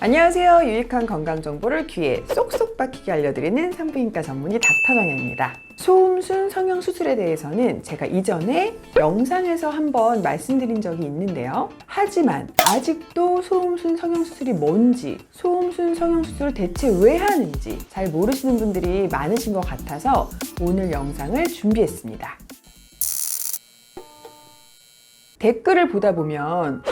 안녕하세요. 유익한 건강 정보를 귀에 쏙쏙 박히게 알려드리는 산부인과 전문의 닥터정현입니다. 소음순 성형 수술에 대해서는 제가 이전에 영상에서 한번 말씀드린 적이 있는데요. 하지만 아직도 소음순 성형 수술이 뭔지, 소음순 성형 수술을 대체 왜 하는지 잘 모르시는 분들이 많으신 것 같아서 오늘 영상을 준비했습니다. 댓글을 보다 보면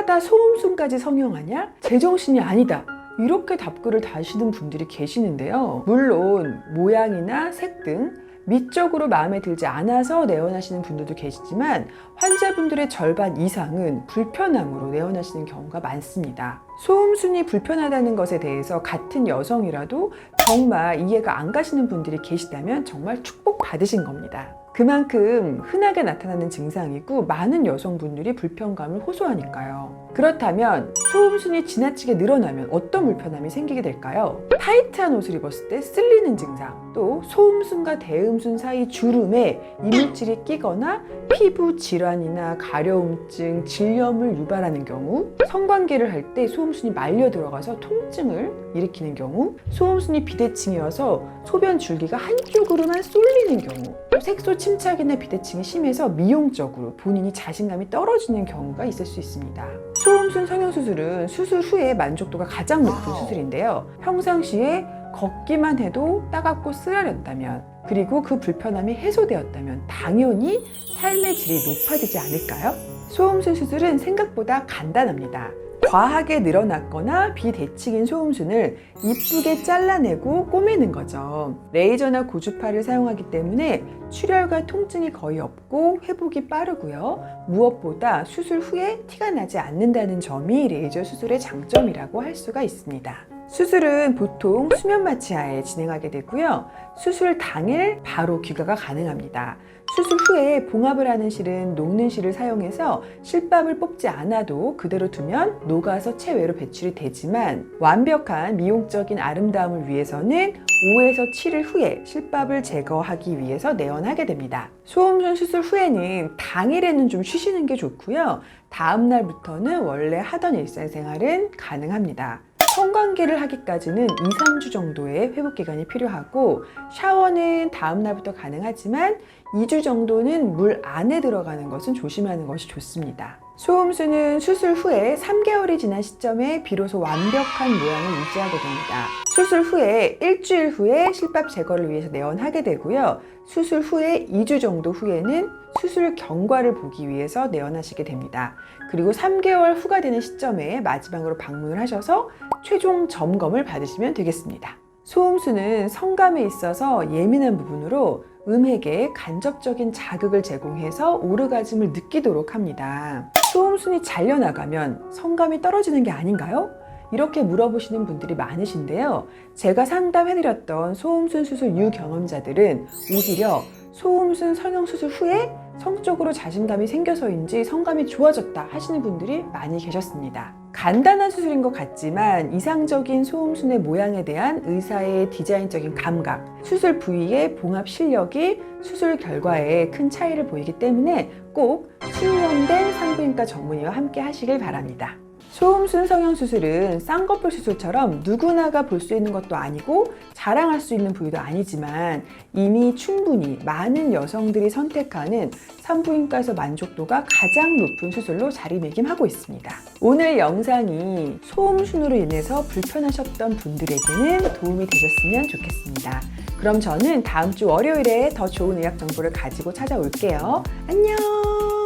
하다 소음순까지 성형하냐? 제정신이 아니다. 이렇게 답글을 다시는 분들이 계시는데요. 물론 모양이나 색 등 미적으로 마음에 들지 않아서 내원하시는 분들도 계시지만 환자분들의 절반 이상은 불편함으로 내원하시는 경우가 많습니다. 소음순이 불편하다는 것에 대해서 같은 여성이라도 정말 이해가 안 가시는 분들이 계시다면 정말 축복받으신 겁니다. 그만큼 흔하게 나타나는 증상이고 많은 여성분들이 불편감을 호소하니까요. 그렇다면 소음순이 지나치게 늘어나면 어떤 불편함이 생기게 될까요? 타이트한 옷을 입었을 때 쓸리는 증상, 또 소음순과 대음순 사이 주름에 이물질이 끼거나 피부 질환이나 가려움증, 질염을 유발하는 경우, 성관계를 할 때 소음순이 말려 들어가서 통증을 일으키는 경우, 소음순이 비대칭이어서 소변 줄기가 한쪽으로만 쏠리는 경우, 색소 침착이나 비대칭이 심해서 미용적으로 본인이 자신감이 떨어지는 경우가 있을 수 있습니다. 소음순 성형수술은 수술 후에 만족도가 가장 높은 수술인데요. 평상시에 걷기만 해도 따갑고 쓰라렸다면, 그리고 그 불편함이 해소되었다면 당연히 삶의 질이 높아지지 않을까요? 소음순 수술은 생각보다 간단합니다. 과하게 늘어났거나 비대칭인 소음순을 이쁘게 잘라내고 꼬매는 거죠. 레이저나 고주파를 사용하기 때문에 출혈과 통증이 거의 없고 회복이 빠르고요. 무엇보다 수술 후에 티가 나지 않는다는 점이 레이저 수술의 장점이라고 할 수가 있습니다. 수술은 보통 수면 마취하에 진행하게 되고요. 수술 당일 바로 귀가가 가능합니다. 수술 후에 봉합을 하는 실은 녹는 실을 사용해서 실밥을 뽑지 않아도 그대로 두면 녹아서 체외로 배출이 되지만 완벽한 미용적인 아름다움을 위해서는 5에서 7일 후에 실밥을 제거하기 위해서 내원하게 됩니다. 소음순 수술 후에는 당일에는 좀 쉬시는 게 좋고요. 다음 날부터는 원래 하던 일상생활은 가능합니다. 성관계를 하기까지는 2-3주 정도의 회복 기간이 필요하고 샤워는 다음 날부터 가능하지만 2주 정도는 물 안에 들어가는 것은 조심하는 것이 좋습니다. 소음순은 수술 후에 3개월이 지난 시점에 비로소 완벽한 모양을 유지하게 됩니다. 수술 후에 일주일 후에 실밥 제거를 위해서 내원하게 되고요. 수술 후에 2주 정도 후에는 수술 경과를 보기 위해서 내원하시게 됩니다. 그리고 3개월 후가 되는 시점에 마지막으로 방문을 하셔서 최종 점검을 받으시면 되겠습니다. 소음순은 성감에 있어서 예민한 부분으로 음핵에 간접적인 자극을 제공해서 오르가즘을 느끼도록 합니다. 소음순이 잘려나가면 성감이 떨어지는 게 아닌가요? 이렇게 물어보시는 분들이 많으신데요. 제가 상담해드렸던 소음순 수술 유경험자들은 오히려 소음순 성형수술 후에 성적으로 자신감이 생겨서인지 성감이 좋아졌다 하시는 분들이 많이 계셨습니다. 간단한 수술인 것 같지만 이상적인 소음순의 모양에 대한 의사의 디자인적인 감각, 수술 부위의 봉합 실력이 수술 결과에 큰 차이를 보이기 때문에 꼭 숙련된 산부인과 전문의와 함께 하시길 바랍니다. 소음순 성형수술은 쌍꺼풀 수술처럼 누구나가 볼 수 있는 것도 아니고 자랑할 수 있는 부위도 아니지만 이미 충분히 많은 여성들이 선택하는 산부인과에서 만족도가 가장 높은 수술로 자리매김하고 있습니다. 오늘 영상이 소음순으로 인해서 불편하셨던 분들에게는 도움이 되셨으면 좋겠습니다. 그럼 저는 다음 주 월요일에 더 좋은 의학 정보를 가지고 찾아올게요. 안녕!